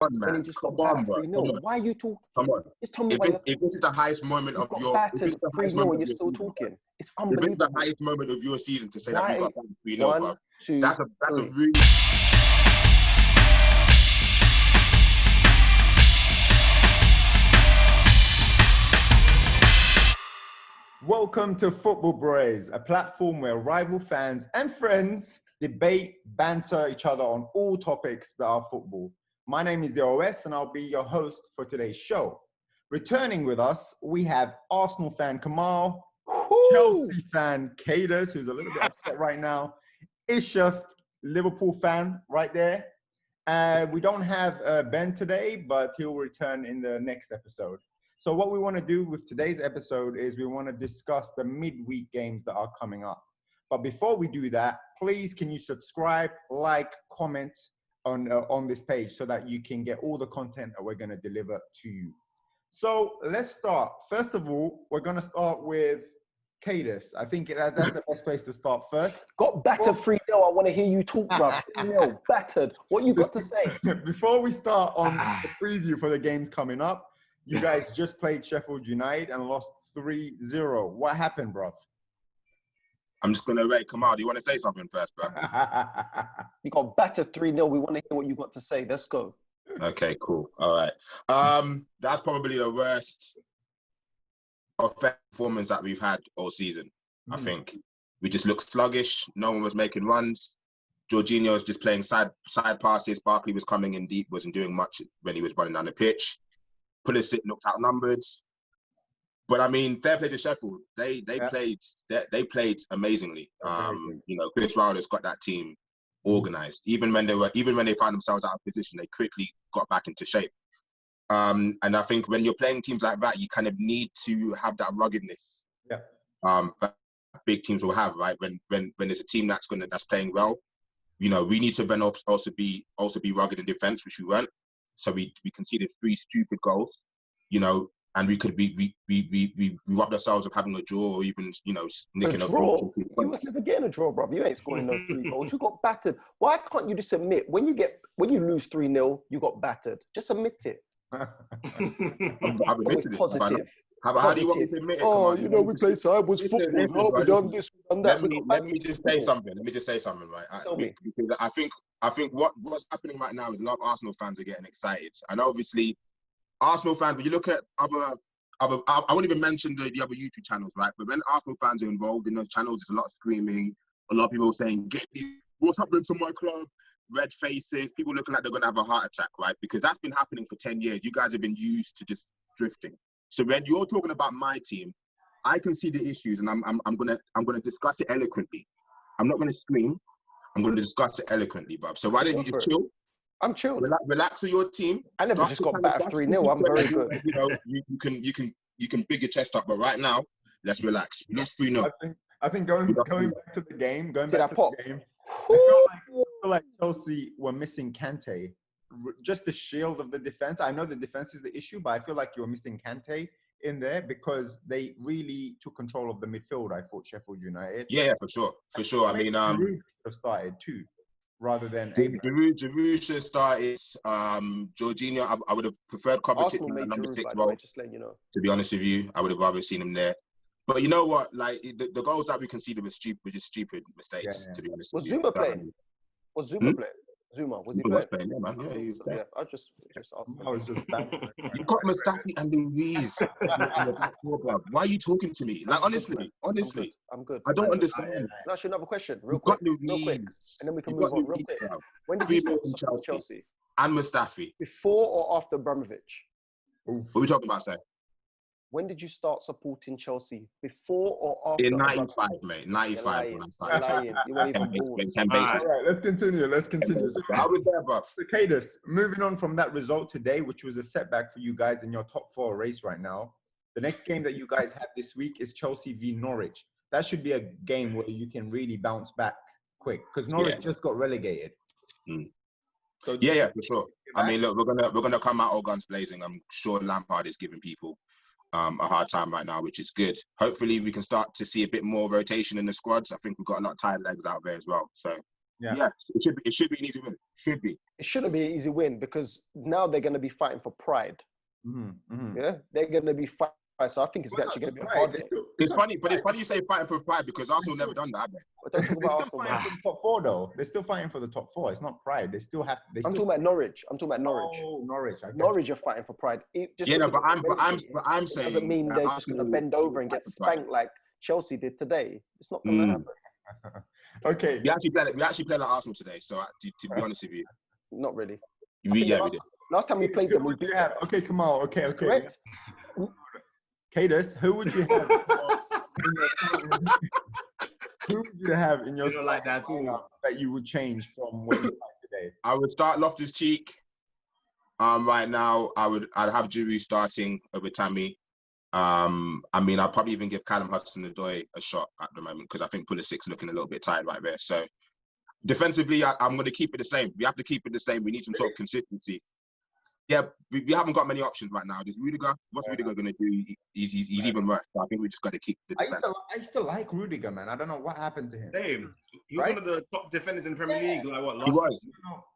on, when he man. just Come got on, battered bro. 3-0. Why are you talking? Come on. Just tell me If why this is the highest moment you of got your, if battered it's the highest 3-0 moment and of you're your still season, talking. It's if it's the unbelievable. highest moment of your season to say that Why? we got battered 3-0, bro. 1, 2, That's a 3. really. Welcome to Footballbrehz, a platform where rival fans and friends debate, banter each other on all topics that are football. My name is DOS and I'll be your host for today's show. Returning with us, we have Arsenal fan Kemal, Chelsea fan Kadus, who's a little bit upset right now, Isha, Liverpool fan right there. We don't have Ben today, but he'll return in the next episode. So what we want to do with today's episode is we want to discuss the midweek games that are coming up. But before we do that, please can you subscribe, like, comment on this page so that you can get all the content that we're going to deliver to you. So let's start. First of all, we're going to start with Kadus. I think that's the best place to start first. Got battered 3-0. I want to hear you talk, bruv. 3-0, battered. What you got to say? Before we start on the preview for the games coming up, you guys just played Sheffield United and lost 3-0. What happened, bro? I'm just going to wait. Kemal, do you want to say something first, bro? You got battered 3-0. We want to hear what you got to say. Let's go. Okay, cool. All right. That's probably the worst performance that we've had all season. I think we just looked sluggish. No one was making runs. Jorginho was just playing side passes. Barkley was coming in deep, wasn't doing much when he was running down the pitch. Pulisic looked outnumbered. But I mean, fair play to Sheffield. They played amazingly. You know, Chris Wilder's got that team organized. Even when they found themselves out of position, they quickly got back into shape. And I think when you're playing teams like that, you kind of need to have that ruggedness. Yeah. That big teams will have, right? When there's a team that's playing well, you know, we need to then also be rugged in defense, which we weren't. So we conceded 3 stupid goals, you know, and we robbed ourselves of having a draw or even, you know, nicking a draw? You must never getting a draw, bro. You ain't scoring those 3 goals. You got battered. Why can't you just admit when you lose 3-0, you got battered? Just admit it. I've admitted it. Positive. How do you want me to admit it? Oh, you know, we played sideways football. No, we done this, we done that. Let me just say something. Right? Tell me. Because I think what's happening right now is a lot of Arsenal fans are getting excited. And obviously, Arsenal fans, when you look at other I won't even mention the other YouTube channels, right? But when Arsenal fans are involved in those channels, there's a lot of screaming, a lot of people saying, what's happening to my club? Red faces, people looking like they're going to have a heart attack, right? Because that's been happening for 10 years. You guys have been used to just drifting. So when you're talking about my team, I can see the issues, and I'm gonna discuss it eloquently. I'm not gonna scream. I'm gonna discuss it eloquently, Bob. So why don't you just chill? I'm chilled. Relax with your team. I never just got battered 3-0. I'm very good. You know, you can big your chest up, but right now, let's relax. Let's 3-0. I think going back to the game, I feel like Chelsea were missing Kante. Just the shield of the defense. I know the defense is the issue, but I feel like you were missing Kante in there because they really took control of the midfield. I thought Sheffield United. Yeah, for sure. I mean, Giroud have started too, rather than Giroud should have started. Jorginho, I would have preferred Kovacic in the number 6 role. Just letting you know. To be honest with you, I would have rather seen him there. But you know what? Like the goals that we conceded were just stupid mistakes. Yeah. To be honest. Was Zuma playing? Was Zuma playing? Zuma, was he playing? Yeah, man. Yeah, he was playing. Yeah, I just asked. I was just bad. You got Mustafi and Louise. Why are you talking to me? Like, honestly. I'm good. I don't understand. Can I ask you another question? Real quick. And then we can move on real quick. When did you support Chelsea? And Mustafi. Before or after Abramovich? What are we talking about, sir? When did you start supporting Chelsea? Before or after? In 95, mate. 95 when I started. You weren't even born. All right, let's continue. So, I was there, bruv. Kadus, moving on from that result today, which was a setback for you guys in your top 4 race right now. The next game that you guys have this week is Chelsea v Norwich. That should be a game where you can really bounce back quick because Norwich just got relegated. So yeah, for sure. I mean, look, we're gonna come out all guns blazing. I'm sure Lampard is giving people a hard time right now, which is good. Hopefully we can start to see a bit more rotation in the squads. I think we've got a lot of tired legs out there as well. So Yeah, it should be an easy win. Should be. It shouldn't be an easy win because now they're going to be fighting for pride. Yeah, they're going to be fighting. So I think it's actually going to be a hard game. It's funny you say fighting for pride because Arsenal never done that. But don't talk about They're Arsenal. still fighting for the top four, though. They're still fighting for the top four. It's not pride. They still have. I'm talking about Norwich. Oh, Norwich. Norwich are fighting for pride. But I'm saying it doesn't mean they're just going to bend over and get spanked like Chelsea did today. It's not going to happen. Okay. We actually played like Arsenal today. So to be honest with you, not really. We did. Last time we played them, we beat them. Okay, Kemal. Okay. Correct. Kadus, who would you have? Who would you have in your like that you would change from what you like today? I would start Loftus-Cheek. Right now, I'd have Giroud starting over Tammy. I'd probably even give Callum Hudson-Odoi a shot at the moment because I think Pulisic's looking a little bit tired right there. So defensively, I'm going to keep it the same. We have to keep it the same. We need some sort of consistency. Yeah, we haven't got many options right now. There's Rudiger. What's Rudiger going to do? He's even worse. So I think we just got to keep the defense. I used to like Rudiger, man. I don't know what happened to him. Same. He was one of the top defenders in the Premier League. Like what? He was.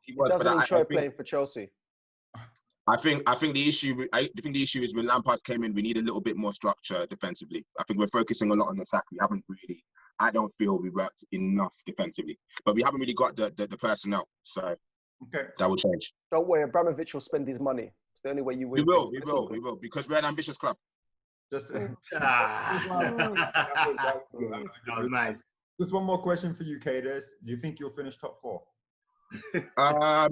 He doesn't enjoy playing for Chelsea. I think the issue is when Lampard came in, we need a little bit more structure defensively. I think we're focusing a lot on the fact we haven't really. I don't feel we worked enough defensively, but we haven't really got the personnel. So. Okay. That will change. Don't worry, Abramovich will spend his money. It's the only way you win. We will, because we're an ambitious club. That was nice. Just one more question for you, Kadus. Do you think you'll finish top four? Look, I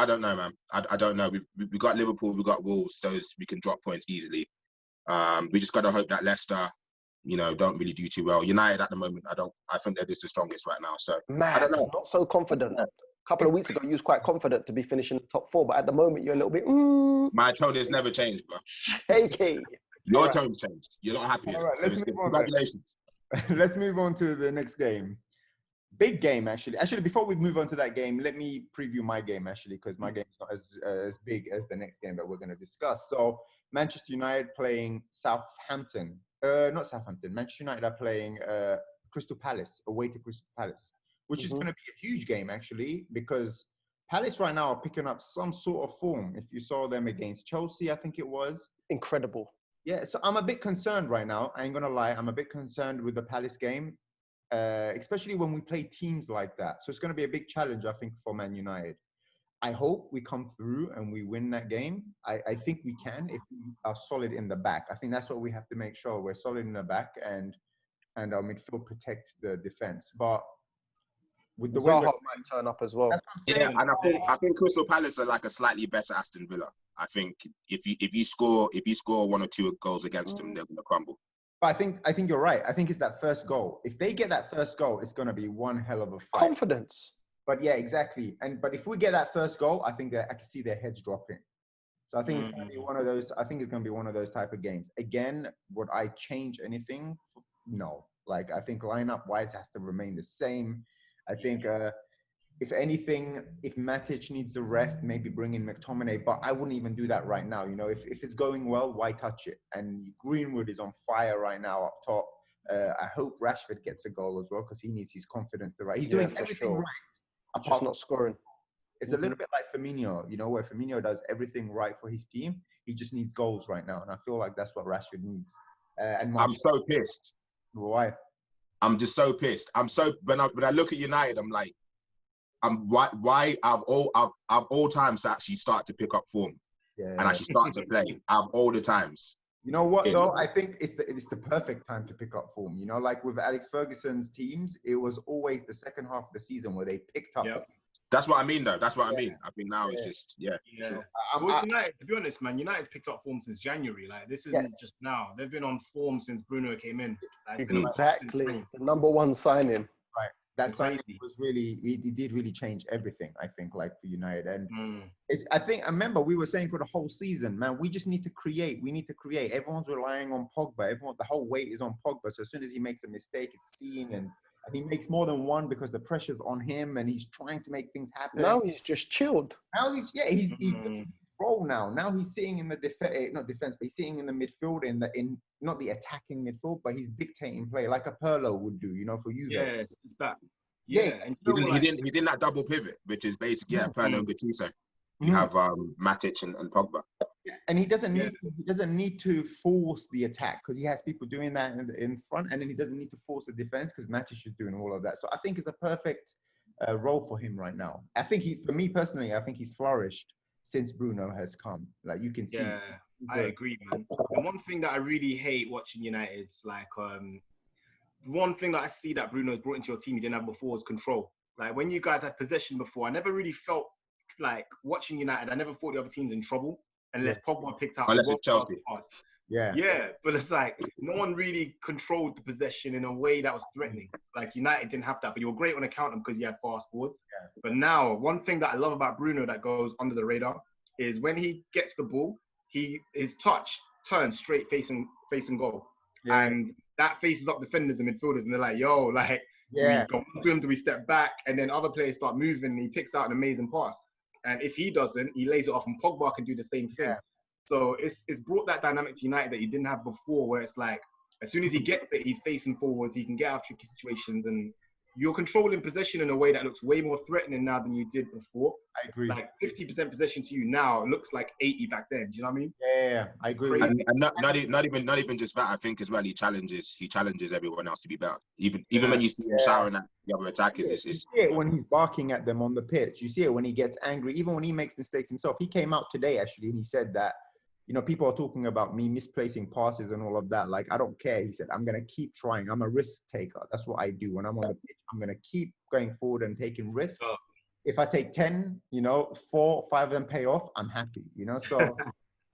don't know, man. I don't know. We got Liverpool, we got Wolves, those we can drop points easily. We just got to hope that Leicester, don't really do too well. United at the moment, I think they're just the strongest right now. So I don't know. Not so confident. A couple of weeks ago, you was quite confident to be finishing the top four, but at the moment, you're a little bit. My tone has never changed, bro. Shaky. Your tone's changed. You're not happy. All right, let's move on. Congratulations. Let's move on to the next game. Big game, actually. Actually, before we move on to that game, let me preview my game, actually, because my game is not as big as the next game that we're going to discuss. So, Manchester United playing Southampton. Not Southampton. Manchester United are playing Crystal Palace, away to Crystal Palace, which is going to be a huge game, actually, because Palace right now are picking up some sort of form. If you saw them against Chelsea, I think it was. Incredible. Yeah, so I'm a bit concerned right now. I ain't going to lie. I'm a bit concerned with the Palace game, especially when we play teams like that. So it's going to be a big challenge, I think, for Man United. I hope we come through and we win that game. I think we can if we are solid in the back. I think that's what we have to make sure. We're solid in the back and our midfield protect the defense. But with the Zaha might turn up as well. Yeah, and I think Crystal Palace are like a slightly better Aston Villa. I think if you score one or two goals against them, they're going to crumble. But I think you're right. I think it's that first goal. If they get that first goal, it's going to be one hell of a fight. Confidence. But yeah, exactly. But if we get that first goal, I think that I can see their heads dropping. So I think it's going to be one of those. I think it's going to be one of those type of games. Again, would I change anything? No. Like I think lineup wise has to remain the same. I think if anything, if Matic needs a rest, maybe bring in McTominay. But I wouldn't even do that right now. If it's going well, why touch it? And Greenwood is on fire right now up top. I hope Rashford gets a goal as well because he needs his confidence to He's doing everything right. Just not scoring. It's a little bit like Firmino, where Firmino does everything right for his team. He just needs goals right now, and I feel like that's what Rashford needs. I'm so pissed. Why? I'm just so pissed. When I look at United, I'm like, why I've all times to actually start to pick up form and actually start to play. I've all the times. You know what though? I think it's the perfect time to pick up form. Like with Alex Ferguson's teams, it was always the second half of the season where they picked up. Yep. That's what I mean, though. That's what I mean. I think now it's just Sure. Well, United, to be honest, man, United's picked up form since January. Like this isn't just now. They've been on form since Bruno came in. Exactly. The number one signing. Right. That signing was really, he did really change everything, I think, like for United. And I remember we were saying for the whole season, man, we just need to create. We need to create. Everyone's relying on Pogba. The whole weight is on Pogba. So as soon as he makes a mistake, it's seen and he makes more than one because the pressure's on him and he's trying to make things happen. Now he's just chilled. Now he's role now. Now he's sitting in the not defense, but he's sitting in the midfield in not the attacking midfield, but he's dictating play like a Pirlo would do, for you. Yes, it's back. Yeah, and you know, he's in that double pivot, which is basically Pirlo, Gattuso. You have Matic and Pogba. Yeah. And he doesn't need to force the attack because he has people doing that in front, and then he doesn't need to force the defense because Matic is doing all of that. So I think it's a perfect role for him right now. I think for me personally, I think he's flourished since Bruno has come. Like you can see. Yeah, I agree, man. And one thing that I really hate watching United's like one thing that I see that Bruno's brought into your team you didn't have before was control. Like when you guys had possession before, I never really felt like watching United. I never thought the other team's in trouble unless Pogba picked out. Unless it's Chelsea. Yeah, but it's like no one really controlled the possession in a way that was threatening. Like United didn't have that, but you were great on account of because you had fast forwards. Yeah. But now, one thing that I love about Bruno that goes under the radar is when he gets the ball, his touch turns straight facing goal, and that faces up defenders and midfielders, and they're like, "Yo, like, do we go to him? Do we step back?" And then other players start moving, and he picks out an amazing pass. And if he doesn't, he lays it off, and Pogba can do the same thing. Yeah. So it's brought that dynamic to United that you didn't have before, where it's like, as soon as he gets it, he's facing forwards, he can get out of tricky situations, and you're controlling possession in a way that looks way more threatening now than you did before. I agree. Like 50% possession to you now looks like 80 back then. Do you know what I mean? Yeah, I agree. And not even just that. I think as well, he challenges everyone else to be better. Even when you see him shouting at the other attackers, you see it when he's barking at them on the pitch. You see it when he gets angry, even when he makes mistakes himself. He came out today actually, and he said that, you know, people are talking about me misplacing passes and all of that. Like, I don't care. He said, I'm going to keep trying. I'm a risk taker. That's what I do. When I'm on the pitch, I'm going to keep going forward and taking risks. If I take 10, 4, 5 of them pay off, I'm happy, So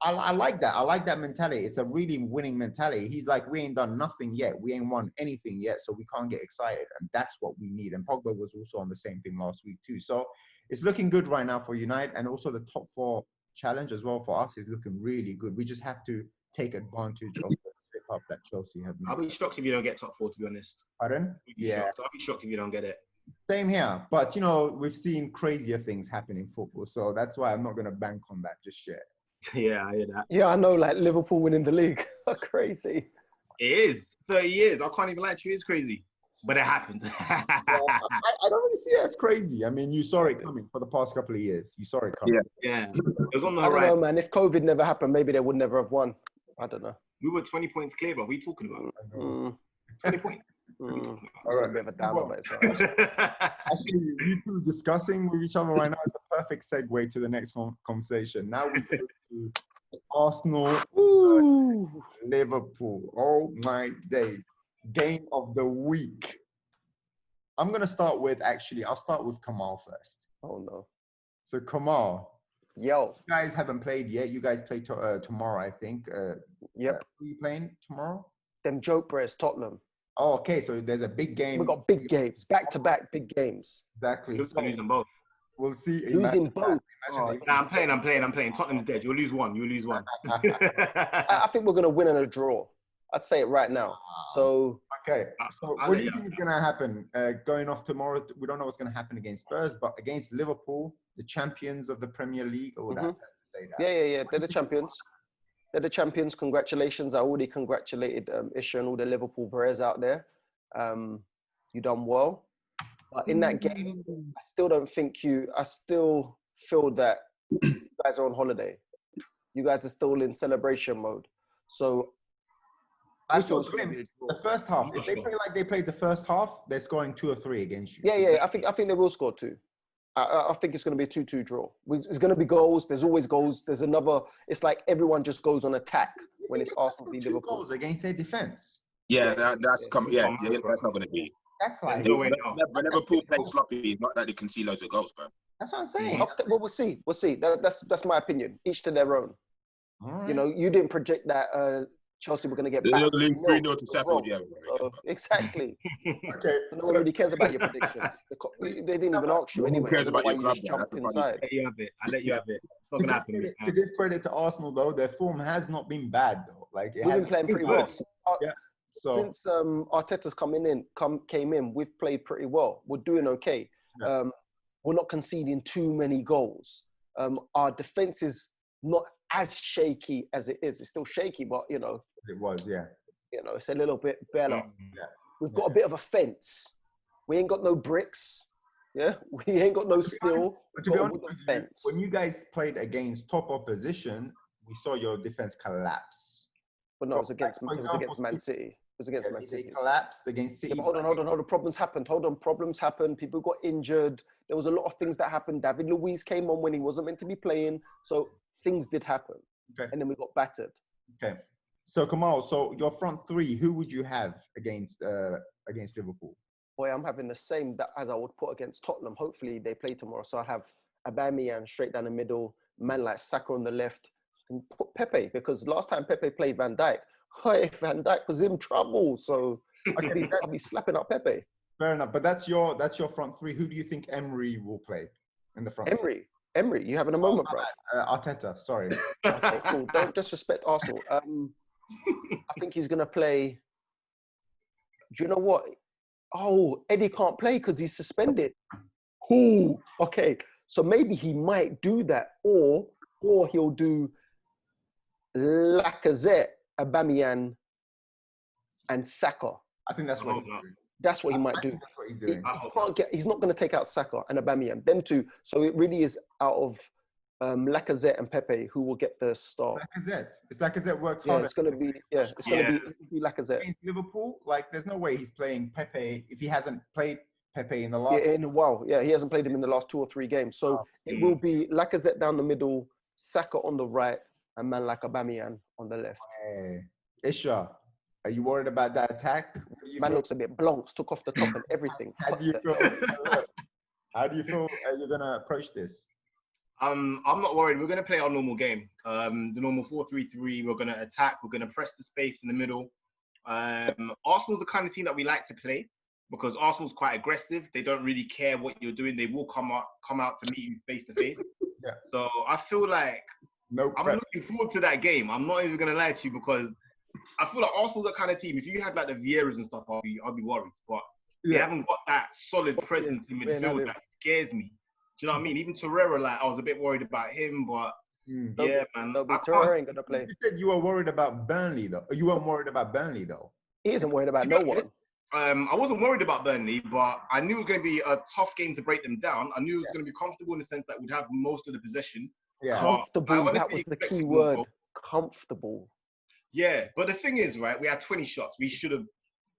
I like that. I like that mentality. It's a really winning mentality. He's like, we ain't done nothing yet. We ain't won anything yet, so we can't get excited. And that's what we need. And Pogba was also on the same thing last week too. So it's looking good right now for United. And also the top 4 challenge as well for us is looking really good. We just have to take advantage of the slip up that Chelsea have made. I'll be shocked if you don't get top 4, to be honest. Pardon? Yeah. I'll be shocked if you don't get it. Same here. But, we've seen crazier things happen in football. So that's why I'm not going to bank on that just yet. Yeah, I hear that. Yeah, I know, like Liverpool winning the league. Crazy. It is. 30 years. I can't even lie to you. It's crazy. But it happened. I don't really see it as crazy. I mean, you saw it coming for the past couple of years. You saw it coming. Yeah. It was on the horizon. I don't know, man. If COVID never happened, maybe they would never have won. I don't know. We were 20 points clear, but what are you talking about? 20 points. All right. A bit of a down, but it's all right. Actually, you two discussing with each other right now is a perfect segue to the next conversation. Now we go to Arsenal, Liverpool. Oh my day. Game of the week. I'm going to start with, I'll start with Kemal first. Oh, no. So, Kemal. Yo. You guys haven't played yet. You guys play tomorrow, I think. Yep. Who are you playing tomorrow? Them joke Brehz, Tottenham. Oh, okay. So, there's a big game. We've got big games. Back-to-back big games. Exactly. So, losing both. We'll see. Losing both. I'm playing. Tottenham's dead. You'll lose one. I think we're going to win in a draw. I'd say it right now. So okay. So what do you think is going to happen going off tomorrow? We don't know what's going to happen against Spurs, but against Liverpool, the champions of the Premier League, or would I have to say that? Yeah. They're the champions. They're the champions. Congratulations. I already congratulated Isha and all the Liverpool Brehz out there. You done well. But in that game, I still don't think I still feel that you guys are on holiday. You guys are still in celebration mode. So I feel the first half. If they play like they played the first half, they're scoring 2 or 3 against you. Yeah. I think they will score 2. I think it's going to be a 2-2 draw. It's going to be goals. There's always goals. There's another. It's like everyone just goes on attack when it's Arsenal v Liverpool. 2 goals against their defense. Yeah, that's coming. Yeah, that's not going to be. That's like when Liverpool play sloppy, it's not that they can see loads of goals, bro. That's what I'm saying. Okay, well, we'll see. That's my opinion. Each to their own. Right. You didn't project that Chelsea were going to get back. They're going to lose 3-0 to Sheffield, yeah. Exactly. Okay. So no one really cares about your predictions. They didn't even ask you anyway. Who cares about your club? Jumped inside. I'll let you have it. It's not going to happen. To give credit to Arsenal, though, their form has not been bad, though. Like we've been playing pretty well. Yeah. So since Arteta's came in, we've played pretty well. We're doing okay. Yeah. We're not conceding too many goals. Our defense is not as shaky as it is. It's still shaky, but it was, yeah. It's a little bit better. Yeah. We've got a bit of a fence. We ain't got no bricks. Yeah, we ain't got no steel. But to be honest with with you, fence. when you guys played against top opposition, we saw your defense collapse. But no, it was against Man City. It was against Man City. They collapsed against City. Yeah, but hold on. Problems happened. Problems happened. People got injured. There was a lot of things that happened. David Luiz came on when he wasn't meant to be playing. So things did happen. Okay. And then we got battered. Okay. So Kemal, so your front three, who would you have against Liverpool? Boy, I'm having the same that as I would put against Tottenham. Hopefully they play tomorrow. So I'd have Aubameyang straight down the middle, man like Saka on the left, and put Pepe, because last time Pepe played Van Dijk, Van Dijk was in trouble. So I'll be slapping up Pepe. Fair enough, but that's your front three. Who do you think Emery will play in the front? Emery, you having a moment, bro? Arteta, sorry. Okay, cool. Don't disrespect Arsenal. I think he's gonna play. Do you know what? Oh, Eddie can't play because he's suspended. Ooh, okay. So maybe he might do that, or he'll do Lacazette, Aubameyang, and Saka. I think that's what he's doing. That's what he might do. That's what he's doing. He's not going to take out Saka and Aubameyang. Them two. So it really is out of Lacazette and Pepe who will get the start. Lacazette. It's Lacazette works hard. It's going to be. Yeah, it's going to be Lacazette. Against Liverpool, like there's no way he's playing Pepe if he hasn't played Pepe in the last. Yeah, in a while. Yeah, he hasn't played him in the last 2 or 3 games. So it will be Lacazette down the middle, Saka on the right, and man like Aubameyang on the left. Hey, Isha, are you worried about that attack? Man looks a bit blonks, took off the top and everything. How do you feel? How do you feel you're gonna approach this? I'm not worried. We're gonna play our normal game. The normal 4-3-3. We're gonna attack. We're gonna press the space in the middle. Arsenal's the kind of team that we like to play because Arsenal's quite aggressive. They don't really care what you're doing. They will come out to meet you face to face. Yeah. So I feel like I'm looking forward to that game. I'm not even gonna lie to you because I feel like Arsenal's the kind of team. If you had like the Vieiras and stuff, I'll be worried. But they haven't got that solid presence in midfield that scares me. Do you know what I mean? Even Torreira, like I was a bit worried about him, but yeah, man. Torreira ain't gonna play. You said you were worried about Burnley though. You weren't worried about Burnley though. He isn't worried about no one. I wasn't worried about Burnley, but I knew it was going to be a tough game to break them down. I knew it was going to be comfortable in the sense that we'd have most of the possession. Yeah. Comfortable, that was the key word. Comfortable. Yeah, but the thing is, right, we had 20 shots. We should have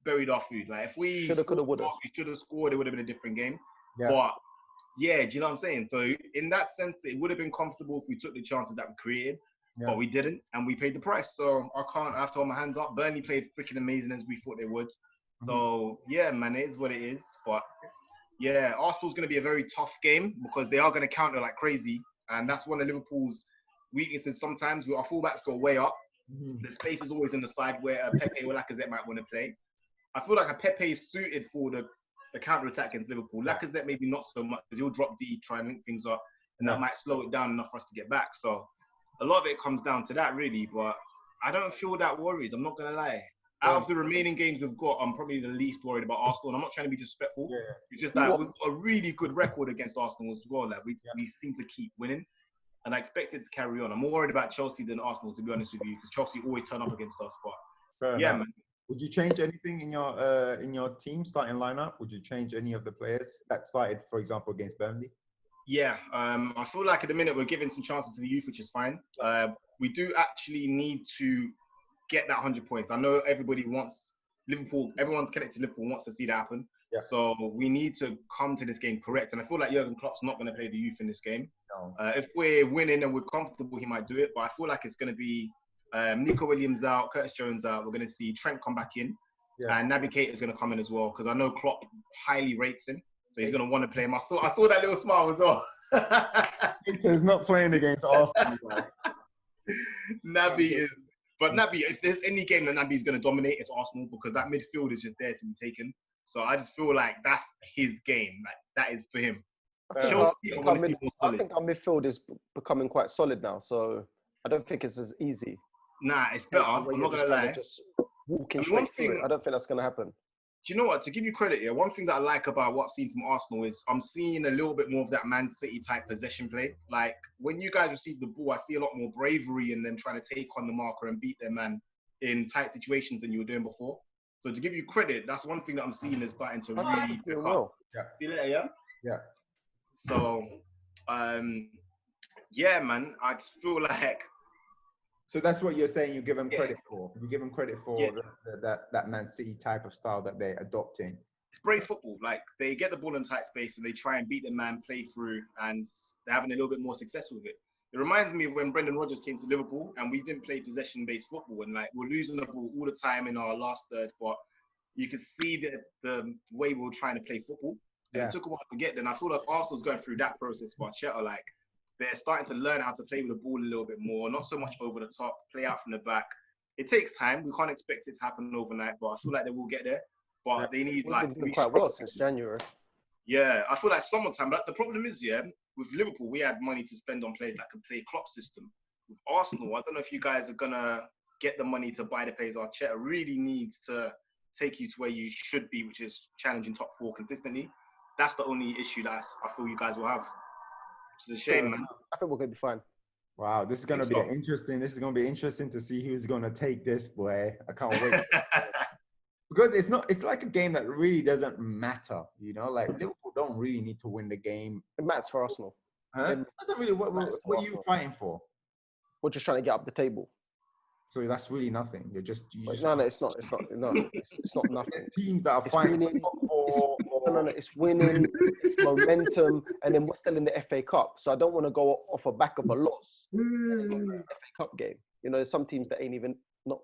buried our food. Like, if we should have scored, it would have been a different game. Yeah. But, yeah, do you know what I'm saying? So, in that sense, it would have been comfortable if we took the chances that we created. Yeah. But we didn't, and we paid the price. So, I have to hold my hands up. Burnley played freaking amazing as we thought they would. So, yeah, man, it is what it is. But, yeah, Arsenal's going to be a very tough game because they are going to counter like crazy. And that's one of Liverpool's weaknesses. Sometimes our fullbacks go way up. The space is always on the side where a Pepe or Lacazette might want to play. I feel like a Pepe is suited for the counter-attack against Liverpool. Lacazette maybe not so much because he'll drop deep, try and link things up, and that might slow it down enough for us to get back. So a lot of it comes down to that, really. But I don't feel that worried. I'm not going to lie. Out of the remaining games we've got, I'm probably the least worried about Arsenal. And I'm not trying to be disrespectful. Yeah. It's just that we've got a really good record against Arsenal as well. Like we seem to keep winning. And I expect it to carry on. I'm more worried about Chelsea than Arsenal, to be honest with you, because Chelsea always turn up against us. But man. Would you change anything in your team starting lineup? Would you change any of the players that started, for example, against Burnley? Yeah, I feel like at the minute we're giving some chances to the youth, which is fine. We do actually need to get that 100 points. I know everybody wants Liverpool. Everyone's connected to Liverpool wants to see that happen. Yeah. So we need to come to this game correct. And I feel like Jurgen Klopp's not going to play the youth in this game. No. If we're winning and we're comfortable, he might do it. But I feel like it's going to be Nico Williams out, Curtis Jones out. We're going to see Trent come back in. Yeah. And Naby Keita is going to come in as well because I know Klopp highly rates him. So he's going to want to play him. I saw that little smile as well. Keita's not playing against Arsenal. Naby is. But Naby, if there's any game that Naby's going to dominate, it's Arsenal because that midfield is just there to be taken. So I just feel like that's his game. Like that is for him. I think our midfield is becoming quite solid now. So I don't think it's as easy. Nah, it's better. I'm not going to lie. Just walking straight through it. I don't think that's going to happen. Do you know what? To give you credit here, one thing that I like about what I've seen from Arsenal is I'm seeing a little bit more of that Man City type possession play. Like when you guys receive the ball, I see a lot more bravery in them trying to take on the marker and beat their man in tight situations than you were doing before. So to give you credit, that's one thing that I'm seeing is starting to really pick up. Well. Yeah. See you later, yeah? Yeah. So, yeah, man, I just feel like. So that's what you're saying. You give them credit for. You give them credit for Yeah. that Man City type of style that they're adopting. It's Brave football. Like, they get the ball in tight space and they try and beat the man, play through, and they're having a little bit more success with it. It reminds me of when Brendan Rodgers came to Liverpool and we didn't play possession-based football, and like we're losing the ball all the time in our last third, but you could see the way we were trying to play football. And it took a while to get there. And I feel like Arsenal's going through that process for Arteta. Like, they're starting to learn how to play with the ball a little bit more, not so much over the top, play out from the back. It takes time. We can't expect it to happen overnight, but I feel like they will get there. But they need They've been doing quite well since January. Yeah, I feel like summertime. But the problem is, with Liverpool, we had money to spend on players that can play Klopp system. With Arsenal, I don't know if you guys are gonna get the money to buy the players. Arteta really needs to take you to where you should be, which is challenging top 4 consistently. That's the only issue that I feel you guys will have. Which is a shame, man. I think we're gonna be fine. Wow, this is gonna be interesting. This is gonna be interesting to see who's gonna take this, boy. I can't wait. Because it's like a game that really doesn't matter, you know. Like Liverpool don't really need to win the game. It matters for Arsenal. Huh? It doesn't really. What are you fighting for? We're just trying to get up the table. So that's really nothing. No, it's not. It's not nothing. There's teams that are fighting for. No. It's winning, it's momentum, and then we're still in the FA Cup. So I don't want to go off a back of a loss. FA Cup game. You know, there's some teams that ain't even not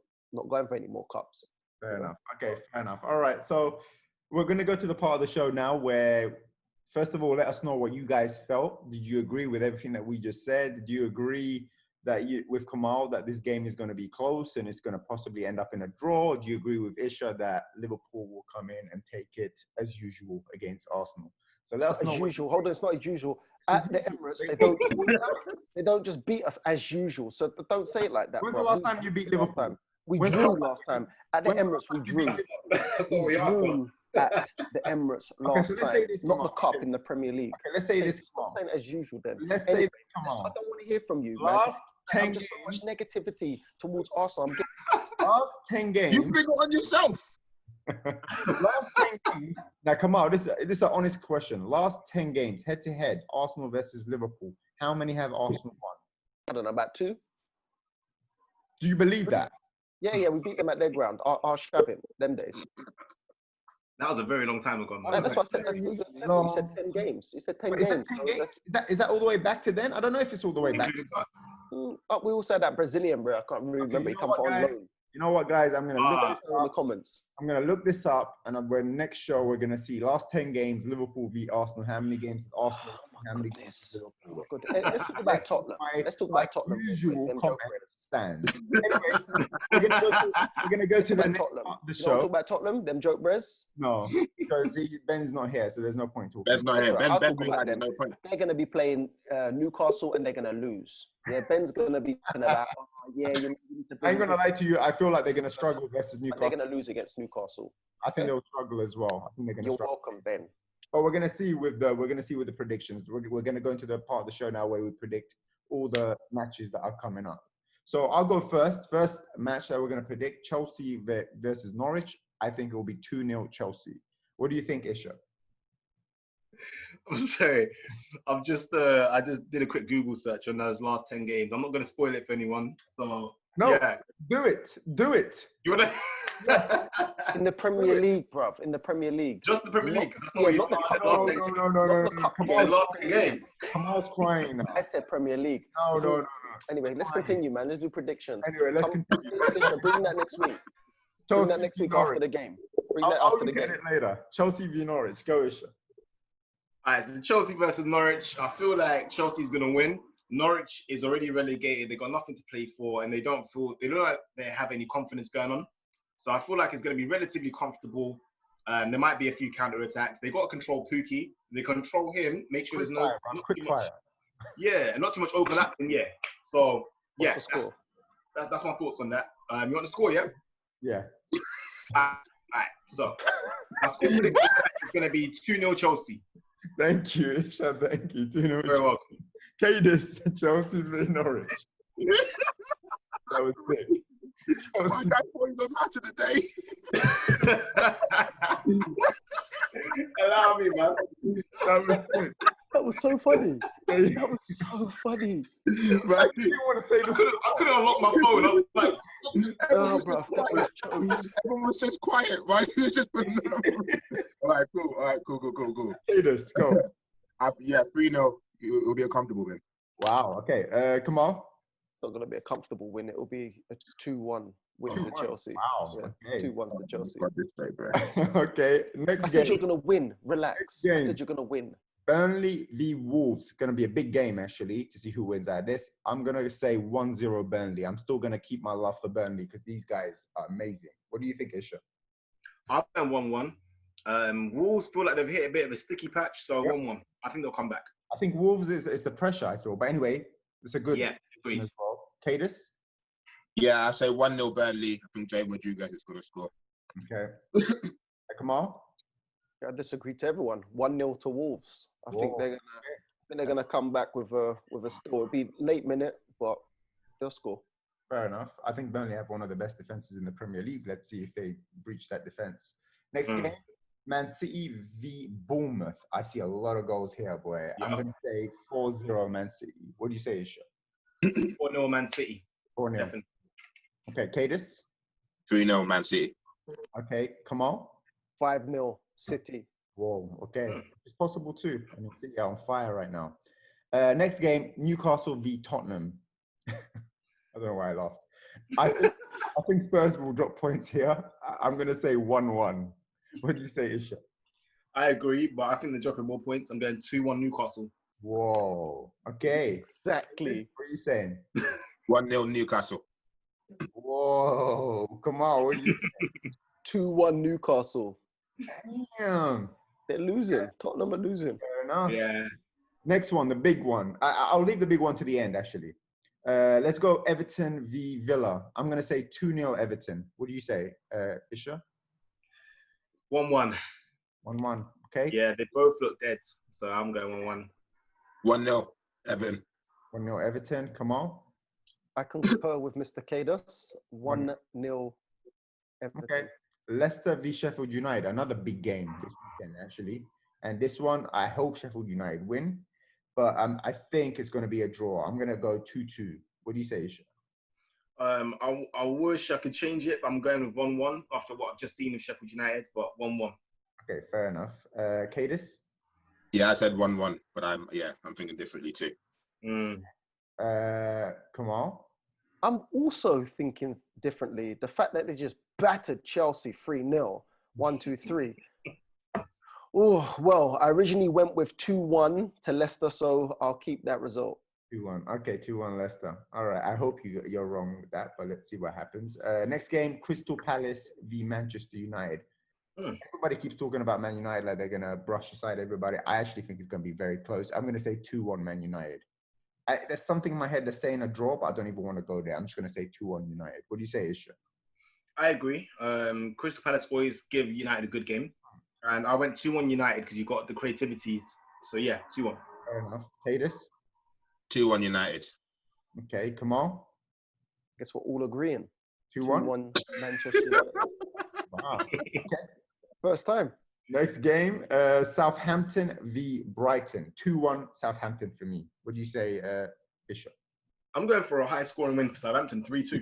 going for any more cups. Fair enough. Okay, fair enough. All right, so we're going to go to the part of the show now where, first of all, let us know what you guys felt. Did you agree with everything that we just said? Did you agree that with Kemal that this game is going to be close and it's going to possibly end up in a draw? Do you agree with Isha that Liverpool will come in and take it as usual against Arsenal? So let us know. As usual. Hold on, it's not as usual. At the Emirates, they don't just beat us as usual. So don't say it like that. When's the last time you beat Liverpool? We drew last time. At the Emirates, we drew. We drew at the Emirates last time. Not the cup in the Premier League. Okay, let's say this. I'm saying as usual then. Let's say this. Come on. I don't want to hear from you, last man. 10 just so much negativity towards Arsenal. Last 10 games. You bring it on yourself. Last 10 games. Now, come on. This is an honest question. Last 10 games, head to head, Arsenal versus Liverpool. How many have Arsenal won? I don't know, about 2. Do you believe that? Yeah, we beat them at their ground. Our Shabin, them days. That was a very long time ago. That's what I said. You said 10 games. You said 10 games. Is that all the way back to then? I don't know if it's all the way back. We all said that Brazilian, bro. I can't really remember. He comes on loan. You know what, guys? I'm going to look this up in the comments. I'm going to look this up, and when next show, we're going to see last 10 games, Liverpool beat Arsenal. How many games is Arsenal? How many games Liverpool? Let's talk about Tottenham. Let's talk about Tottenham. Usual comment stands. Anyway, we're going to go to the next part of the show. Talk about Tottenham, them joke Brehz? No, because Ben's not here, so there's no point talking. Ben's not here. Ben, there's no point. They're going to be playing Newcastle, and they're going to lose. Yeah, Ben's going to be about, you need to I ain't going to lie to you. I feel like they're going to struggle versus Newcastle. They're going to lose against Newcastle. I think they'll struggle as well. I think they're going to struggle. You're welcome, Ben. But we're going to see with the predictions. We're going to go into the part of the show now where we predict all the matches that are coming up. So I'll go first. First match that we're going to predict, Chelsea versus Norwich. I think it will be 2-0 Chelsea. What do you think, Isha? I'm sorry. I just did a quick Google search on those last 10 games. I'm not going to spoil it for anyone. So do it. You want to? Yes. In the Premier League, bruv. In the Premier League. Just the Premier League. No. Kemal's crying now. I said Premier League. No. Anyway, let's continue, man. Let's do predictions. Anyway, let's continue. Bring that next week. Bring that next week after the game. I'll look at it later. Chelsea v Norwich. Go, Isha. All right, so Chelsea versus Norwich. I feel like Chelsea's going to win. Norwich is already relegated. They got nothing to play for, and they don't like they have any confidence going on. So I feel like it's going to be relatively comfortable. There might be a few counter-attacks. They got to control Pukki. They control him. Make sure there's quick fire. Yeah, and not too much overlapping. Yeah. So What's the score? That's my thoughts on that. You want the score? Yeah. Yeah. All right. So my score prediction is going to be 2-0 Chelsea. Thank you, Isha. Thank you. 2-0. Very welcome. Kadus, Chelsea v Norwich. That was sick. My guy thought he was match of the day. Allow me, man. That was sick. That was so funny. That was so funny. Right. You want to say this? I couldn't unlock my phone. I was like, Oh, bro, that was jokes. Everyone was just quiet, right? He was just all right, cool. All right, cool. Kadus, go. Yeah, 3-0. It'll be a comfortable win. Wow. Okay. Kemal. It's not going to be a comfortable win. It will be a 2-1 win for Chelsea. Wow. Yeah, Okay. 2-1 for Chelsea. God, this day, bro. Okay. Next I said game. you're going to win. Relax. Next I game. said you're going to win. Burnley v Wolves. Going to be a big game, actually, to see who wins out of this. I'm going to say 1-0 Burnley. I'm still going to keep my love for Burnley because these guys are amazing. What do you think, Isha? I'm going 1-1. Wolves feel like they've hit a bit of a sticky patch, so 1-1. I think they'll come back. I think Wolves is the pressure, I feel. But anyway, it's a good Yeah, one agreed. as well. Kadus? Yeah, I say 1-0 Burnley. I think Jay Rodriguez is going to score. Okay. Kemal? I disagree to everyone. 1-0 to Wolves. I think they're gonna come back with a score. It'll be late minute, but they'll score. Fair enough. I think Burnley have one of the best defenses in the Premier League. Let's see if they breach that defense. Next game, Man City v Bournemouth. I see a lot of goals here, boy. Yeah. I'm going to say 4-0 Man City. What do you say, Isha? 4-0 Man City. 4-0. Definitely. Okay, Kadus? 3-0 Man City. Okay, Kemal? 5-0 City. Whoa, okay. It's possible too. I mean, City are on fire right now. Next game, Newcastle v Tottenham. I don't know why I laughed. I think Spurs will drop points here. I'm going to say 1-1. What do you say, Isha? I agree, but I think they're dropping more points. I'm going 2-1 Newcastle. Whoa. Okay. Exactly. What are you saying? 1-0 Newcastle. Whoa. Come on. What are you saying? 2-1 Newcastle. Damn. They're losing. Tottenham are losing. Fair enough. Yeah. Next one, the big one. I'll leave the big one to the end, actually. Let's go Everton v Villa. I'm going to say 2-0 Everton. What do you say, Isha? 1-1. 1-1. Okay. Yeah, they both look dead. So I'm going 1-1. 1-0 Everton. 1-0 Everton. Come on. I concur with Mr. Kadus. 1-0 Everton. Okay. Leicester v Sheffield United. Another big game this weekend, actually. And this one, I hope Sheffield United win. But I think it's going to be a draw. I'm going to go 2-2. What do you say, Isha? I wish I could change it, but I'm going with 1-1 after what I've just seen with Sheffield United, but 1-1. Okay, fair enough. Kadus? Yeah, I said 1-1, but I'm thinking differently too. Kemal? I'm also thinking differently. The fact that they just battered Chelsea 3-0, 1-2-3. Oh, well, I originally went with 2-1 to Leicester, so I'll keep that result. 2-1. Okay, 2-1 Leicester. All right, I hope you're wrong with that, but let's see what happens. Next game, Crystal Palace v Manchester United. Everybody keeps talking about Man United like they're going to brush aside everybody. I actually think it's going to be very close. I'm going to say 2-1 Man United. There's something in my head that's saying a draw, but I don't even want to go there. I'm just going to say 2-1 United. What do you say, Isha? I agree. Crystal Palace always give United a good game. And I went 2-1 United because you got the creativity. So, yeah, 2-1. Fair enough. Kadus? 2-1 United. Okay, Kemal? Guess we're all agreeing. 2-1? 2-1 Manchester United. Wow. Okay. First time. Next game, Southampton v Brighton. 2-1 Southampton for me. What do you say, Isha? I'm going for a high-scoring win for Southampton, 3-2.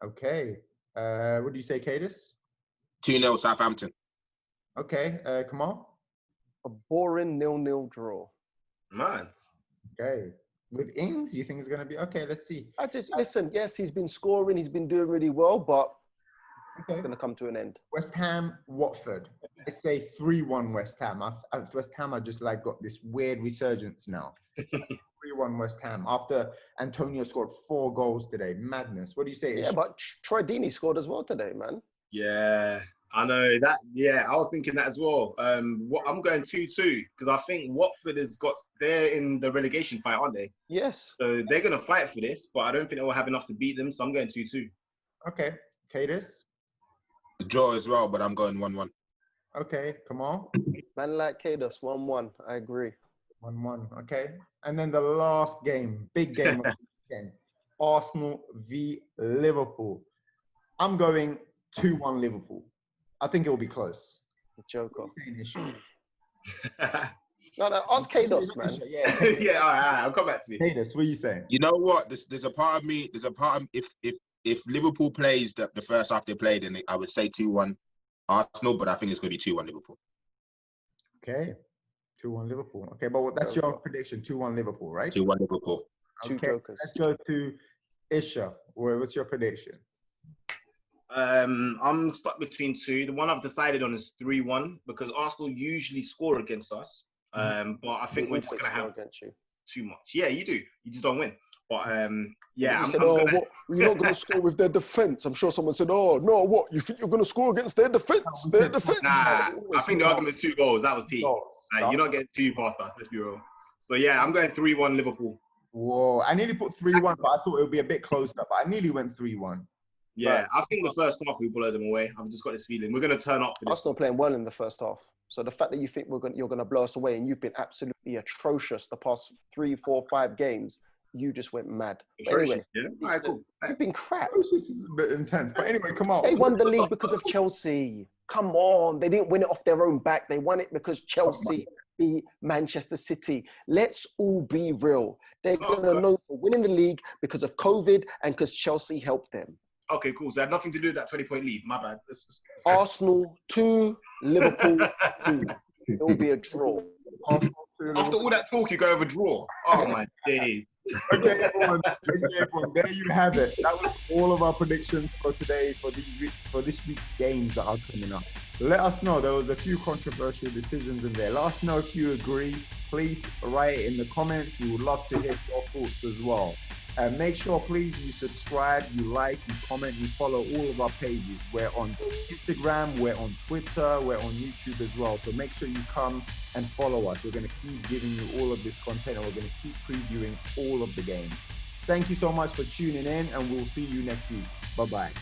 Okay. What do you say, Kadus? 2-0 Southampton. Okay. Kemal? A boring 0-0 draw. Nice. Okay. With Ings, you think it's going to be... Okay, let's see. Listen, yes, he's been scoring, he's been doing really well, but Okay. it's going to come to an end. West Ham, Watford. I say 3-1 West Ham. West Ham are just like got this weird resurgence now. 3-1 West Ham after Antonio scored 4 goals today. Madness. What do you say? Yeah, but Troy Deeney scored as well today, man. Yeah, I know that. Yeah, I was thinking that as well. I'm going 2-2 because I think Watford they're in the relegation fight, aren't they? Yes. So they're going to fight for this, but I don't think they will have enough to beat them. So I'm going 2-2. Okay. Kadus? The draw as well, but I'm going 1-1. Okay. Come on. Man like Kadus, 1-1. I agree. 1-1. Okay. And then the last game, big game of the weekend. Arsenal v Liverpool. I'm going 2-1 Liverpool. I think it will be close. Joker. What are you saying, Isha? No, ask Kadus, man. Yeah, Yeah, all right, I'll come back to me. Kadus, what are you saying? You know what? There's a part of me. If Liverpool plays the first half they played, then I would say 2-1 Arsenal, but I think it's going to be 2-1 Liverpool. Okay, 2-1 Liverpool. Okay, but that's your prediction, 2-1 Liverpool, right? 2-1 Liverpool. Two Okay, jokers. let's go to Isha. What's your prediction? I'm stuck between two. The one I've decided on is 3-1 because Arsenal usually score against us. But I think we're just gonna have against you. too much. Yeah, you do. You just don't win. But yeah, You I'm said, gonna... what? You're not going to score with their defense. I'm sure someone said, oh, no, what? You think you're going to score against their defense? Their defense. Nah, I think the argument is 2 goals. That was peak. Like, you're not getting too past us. Let's be real. So yeah, I'm going 3-1 Liverpool. Whoa, I nearly put 3-1, but I thought it would be a bit closer. But I nearly went 3-1. Yeah, I think the first half we blow them away. I've just got this feeling we're going to turn up for this. Arsenal playing well in the first half. So the fact that you think you're going to blow us away and you've been absolutely atrocious the past 3, 4, 5 games, you just went mad. But anyway, yeah. All right, cool. you've been crap. This is a bit intense. But anyway, come on. They won the league because of Chelsea. Come on. They didn't win it off their own back. They won it because Chelsea beat Manchester City. Let's all be real. They're going to know for winning the league because of COVID and because Chelsea helped them. Okay, cool. So it had nothing to do with that 20-point lead. My bad. Arsenal 2, Liverpool 2. It will be a draw. After all that talk, you go over draw. Oh my days. Okay, everyone. There you have it. That was all of our predictions for today for this week's games that are coming up. Let us know. There was a few controversial decisions in there. Let us know if you agree. Please write it in the comments. We would love to hear your thoughts as well. And make sure, please, you subscribe, you like, you comment, you follow all of our pages. We're on Instagram, we're on Twitter, we're on YouTube as well. So make sure you come and follow us. We're going to keep giving you all of this content and we're going to keep previewing all of the games. Thank you so much for tuning in and we'll see you next week. Bye-bye.